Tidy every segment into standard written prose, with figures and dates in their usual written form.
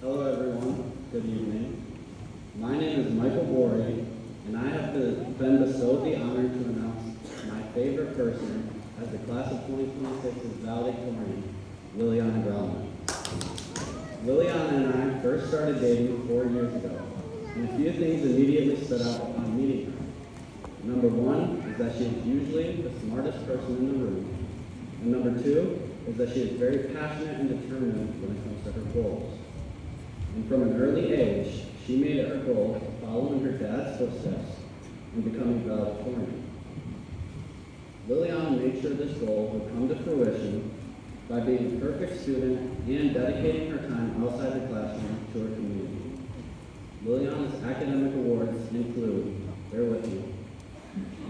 Hello everyone, good evening. My name is Michael Borey, and I have been bestowed the honor to announce my favorite person as the class of 2026's valedictorian, Lillyana Grauman. Lillyana and I first started dating 4 years ago, and a few things immediately stood out upon meeting her. Number one is that she is usually the smartest person in the room, and number two is that she is very passionate and determined when it comes to her goals. And from an early age, she made it her goal to follow in her dad's footsteps and becoming valedictorian. Lillyana made sure this goal would come to fruition by being a perfect student and dedicating her time outside the classroom to her community. Lillyana's academic awards include, bear with me,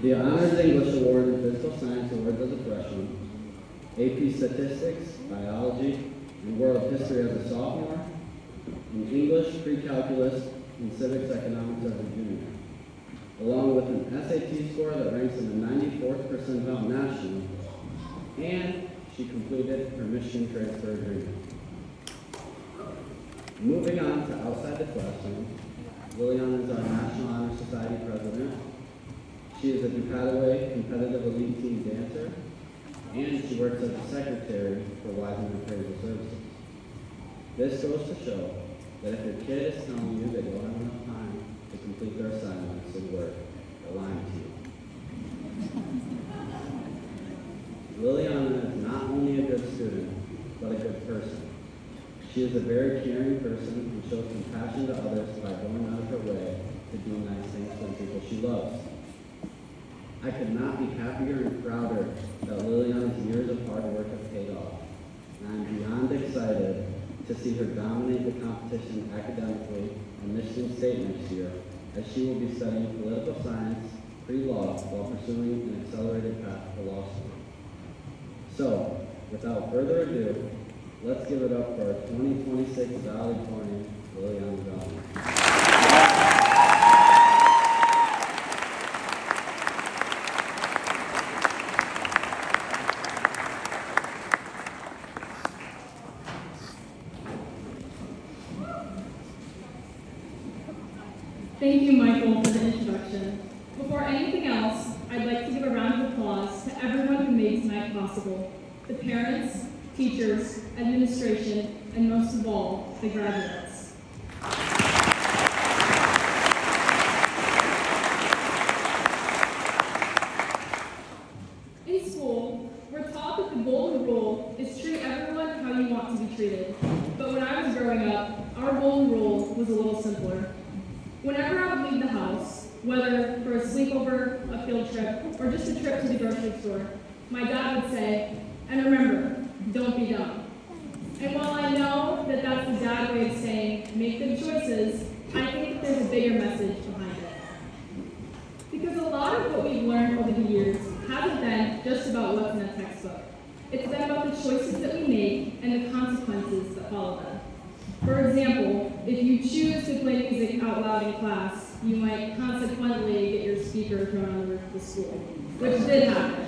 the Honors English Award and Physical Science Awards as a freshman, AP Statistics, Biology, and World History as a sophomore, and English, Pre-Calculus, and Civics Economics as a junior, along with an SAT score that ranks in the 94th percentile nationally, and she completed her Michigan transfer agreement. Moving on to outside the classroom, Lillyana is our National Honor Society president. She is a Ducataway competitive elite team dancer, and she works as a secretary for Wiseman Appraisal Services. This goes to show that if your kid is telling you they don't have enough time to complete their assignments and work, they're lying to you. Lillyana is not only a good student, but a good person. She is a very caring person and shows compassion to others by going out of her way to do nice things for the people she loves. I could not be happier and prouder that Lillyana's years of hard work have paid off, and I am beyond excited to see her dominate the competition academically in Michigan State next year, as she will be studying political science, pre-law, while pursuing an accelerated path to law school. So, without further ado, let's give it up for our 2026 valedictorian, Lillyana Grauman. Thank you, Michael, for the introduction. Before anything else, I'd like to give a round of applause to everyone who made tonight possible: the parents, teachers, administration, and most of all, the graduates. In school, we're taught that the golden rule is treat everyone how you want to be treated. But when I was growing up, our golden rule was a little simpler. Whenever I would leave the house, whether for a sleepover, a field trip, or just a trip to the grocery store, my dad would say, "And remember, don't be dumb." And while I know that that's the dad way of saying, make good choices, I think that there's a bigger message behind it. Because a lot of what we've learned over the years hasn't been just about what's in a textbook. It's been about the choices that we make and the consequences that follow them. For example, if you choose to play music out loud in class, you might consequently get your speaker thrown on the roof of the school, which did happen.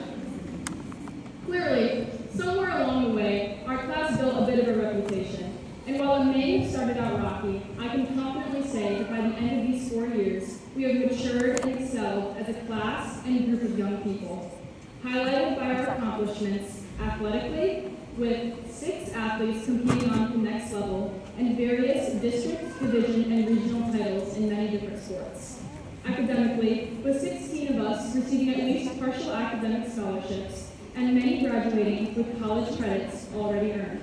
Clearly, somewhere along the way, our class built a bit of a reputation, and while it may have started out rocky, I can confidently say that by the end of these 4 years, we have matured and excelled as a class and a group of young people, highlighted by our accomplishments athletically, with 6 athletes competing on the next level, and various district, division, and regional titles in many different sports. Academically, with 16 of us receiving at least partial academic scholarships, and many graduating with college credits already earned.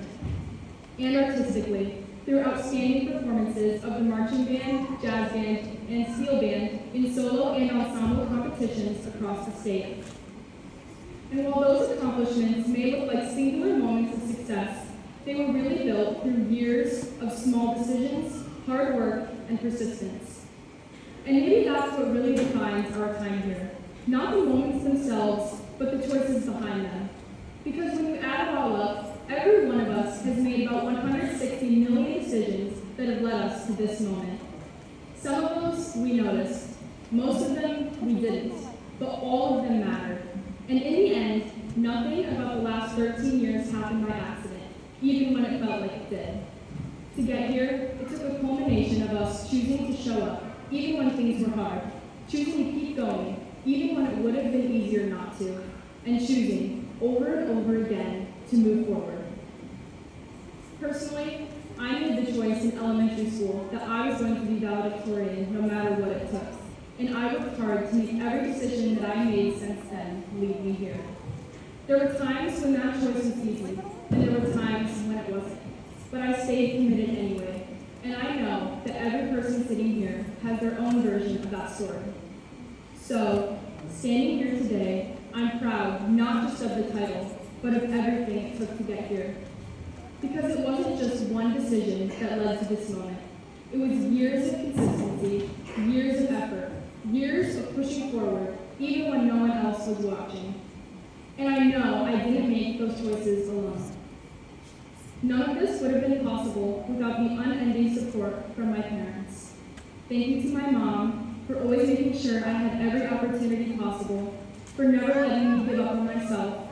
And artistically, through outstanding performances of the marching band, jazz band, and steel band in solo and ensemble competitions across the state. And while those accomplishments may look like singular moments of success, they were really built through years of small decisions, hard work, and persistence. And maybe that's what really defines our time here. Not the moments themselves, but the choices behind them. Because when you add it all up, every one of us has made about 160 million decisions that have led us to this moment. Some of those we noticed, most of them we didn't, but all of them mattered. And in the end, nothing about the last 13 years happened by accident, even when it felt like it did. To get here, it took a culmination of us choosing to show up, even when things were hard, choosing to keep going, even when it would have been easier not to, and choosing, over and over again, to move forward. Personally, I made the choice in elementary school that I was going to be valedictorian no matter what it took, and I worked hard to make every decision that I made since then lead me here. There were times when that choice was easy, and there were times when it wasn't, but I stayed committed anyway, and I know that every person sitting here has their own version of that story. So, standing here today, I'm proud not just of the title, but of everything it took to get here. Because it wasn't just one decision that led to this moment. It was years of consistency, years of effort, years of pushing forward, even when no one else was watching. And I know I didn't make those choices alone. None of this would have been possible without the unending support from my parents. Thank you to my mom for always making sure I had every opportunity possible, for never letting me give up on myself,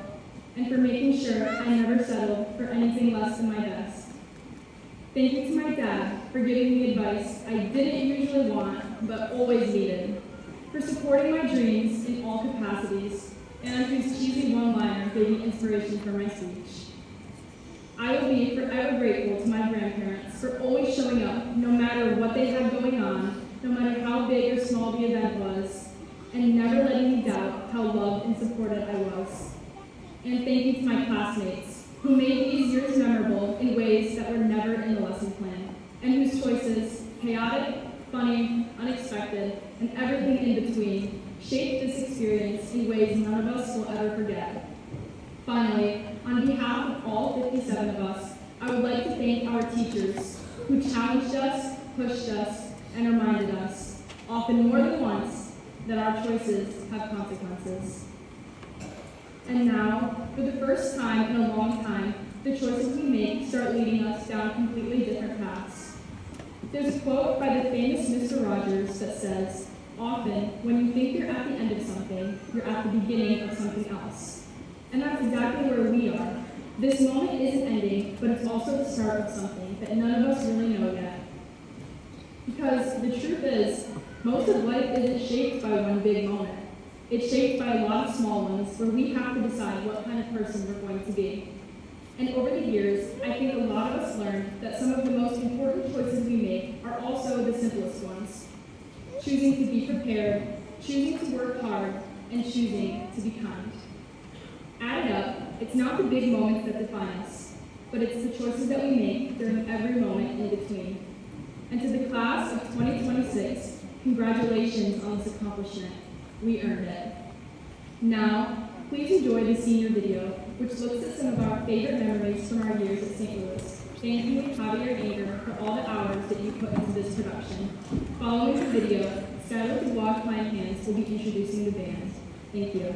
and for making sure I never settled for anything less than my best. Thank you to my dad for giving me advice I didn't usually want, but always needed, for supporting my dreams in all capacities, and whose cheesy one-liner gave me inspiration for my speech. I will be forever grateful to my grandparents for always showing up, no matter what they had going on, no matter how big or small the event was, and never letting me doubt how loved and supported I was. And thank you to my classmates, who made these years memorable in ways that were never in the lesson plan, and whose choices, chaotic, funny, unexpected, and everything in between, shaped this experience in ways none of us will ever forget. Finally, on behalf of all 57 of us, I would like to thank our teachers, who challenged us, pushed us, and reminded us, often more than once, that our choices have consequences. And now, for the first time in a long time, the choices we make start leading us down completely different paths. There's a quote by the famous Mr. Rogers that says, "Often, when you think you're at the end of something, you're at the beginning of something else." And that's exactly where we are. This moment isn't ending, but it's also the start of something that none of us really know yet. Because the truth is, most of life isn't shaped by one big moment. It's shaped by a lot of small ones where we have to decide what kind of person we're going to be. And over the years, I think a lot of us learned that some of the most important choices we make are also the simplest ones. Choosing to be prepared, choosing to work hard, and choosing to be kind. Added up, it's not the big moments that define us, but it's the choices that we make during every moment in between. And to the class of 2026, congratulations on this accomplishment. We earned it. Now, please enjoy the senior video, which looks at some of our favorite memories from our years at St. Louis. Thank you, Javier Anger, for all the hours that you put into this production. Following the video, Skylar DeWalk Hands will be introducing the band. Thank you.